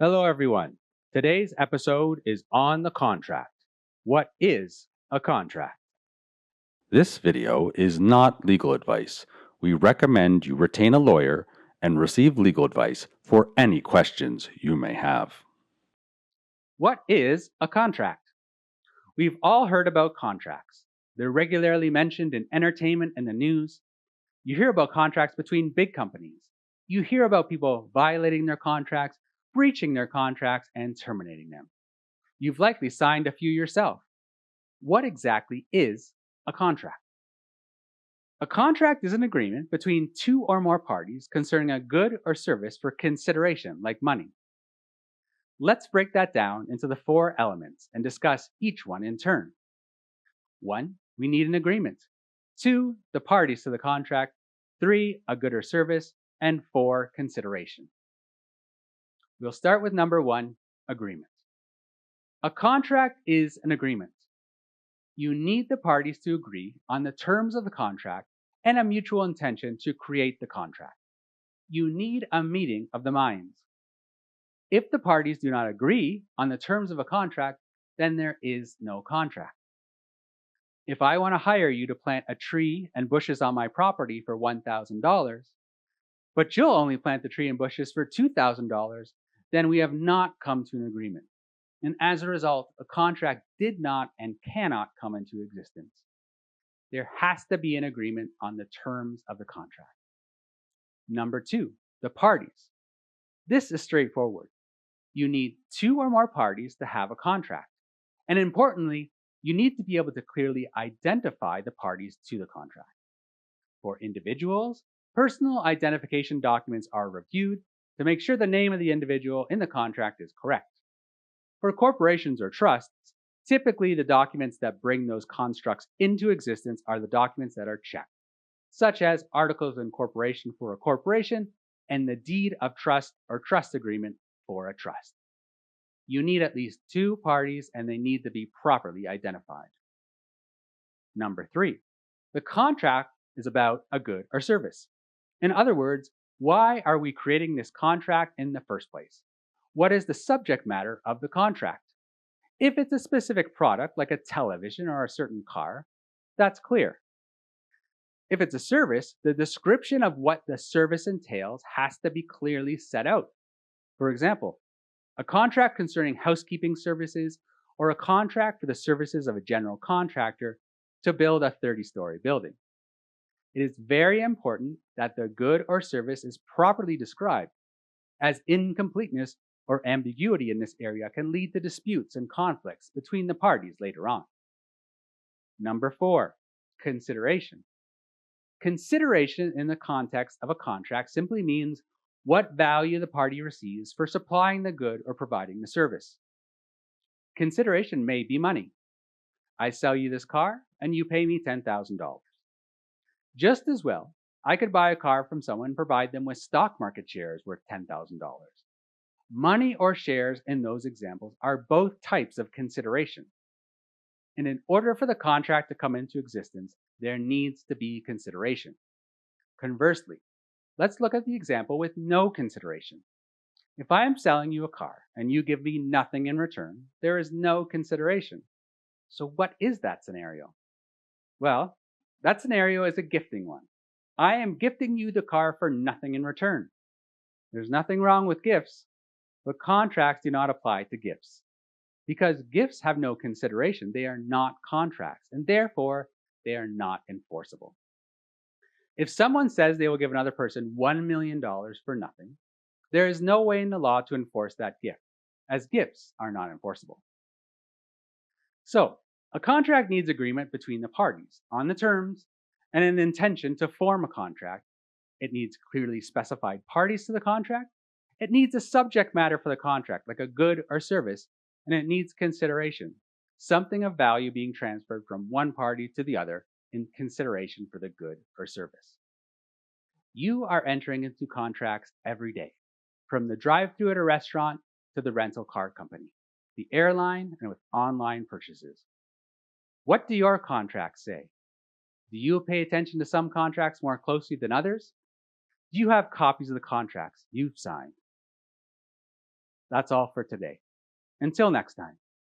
Hello, everyone. Today's episode is on the contract. What is a contract? This video is not legal advice. We recommend you retain a lawyer and receive legal advice for any questions you may have. What is a contract? We've all heard about contracts. They're regularly mentioned in entertainment and the news. You hear about contracts between big companies. You hear about people violating their contracts, breaching their contracts, and terminating them. You've likely signed a few yourself. What exactly is a contract? A contract is an agreement between two or more parties concerning a good or service for consideration, like money. Let's break that down into the four elements and discuss each one in turn. 1. We need an agreement. 2. The parties to the contract. 3. A good or service. And 4. Consideration. We'll start with number 1, agreement. A contract is an agreement. You need the parties to agree on the terms of the contract and a mutual intention to create the contract. You need a meeting of the minds. If the parties do not agree on the terms of a contract, then there is no contract. If I want to hire you to plant a tree and bushes on my property for $1,000, but you'll only plant the tree and bushes for $2,000, then we have not come to an agreement. And as a result, a contract did not and cannot come into existence. There has to be an agreement on the terms of the contract. Number 2, the parties. This is straightforward. You need two or more parties to have a contract. And importantly, you need to be able to clearly identify the parties to the contract. For individuals, personal identification documents are reviewed to make sure the name of the individual in the contract is correct. For corporations or trusts, typically the documents that bring those constructs into existence are the documents that are checked, such as articles of incorporation for a corporation and the deed of trust or trust agreement for a trust. You need at least two parties and they need to be properly identified. Number 3, the contract is about a good or service. In other words, why are we creating this contract in the first place? What is the subject matter of the contract? If it's a specific product like a television or a certain car, that's clear. If it's a service, the description of what the service entails has to be clearly set out. For example, a contract concerning housekeeping services, or a contract for the services of a general contractor to build a 30-story building. It is very important that the good or service is properly described, as incompleteness or ambiguity in this area can lead to disputes and conflicts between the parties later on. Number 4, consideration. Consideration in the context of a contract simply means what value the party receives for supplying the good or providing the service. Consideration may be money. I sell you this car and you pay me $10,000. Just as well, I could buy a car from someone and provide them with stock market shares worth $10,000. Money or shares in those examples are both types of consideration. And in order for the contract to come into existence, there needs to be consideration. Conversely, let's look at the example with no consideration. If I am selling you a car and you give me nothing in return, there is no consideration. So, what is that scenario? Well, that scenario is a gifting one. I am gifting you the car for nothing in return. There's nothing wrong with gifts, but contracts do not apply to gifts. Because gifts have no consideration, they are not contracts, and therefore they are not enforceable. If someone says they will give another person $1 million for nothing, there is no way in the law to enforce that gift, as gifts are not enforceable. So, a contract needs agreement between the parties on the terms and an intention to form a contract. It needs clearly specified parties to the contract. It needs a subject matter for the contract, like a good or service, and it needs consideration, something of value being transferred from one party to the other in consideration for the good or service. You are entering into contracts every day, from the drive-thru at a restaurant to the rental car company, the airline, and with online purchases. What do your contracts say? Do you pay attention to some contracts more closely than others? Do you have copies of the contracts you've signed? That's all for today. Until next time.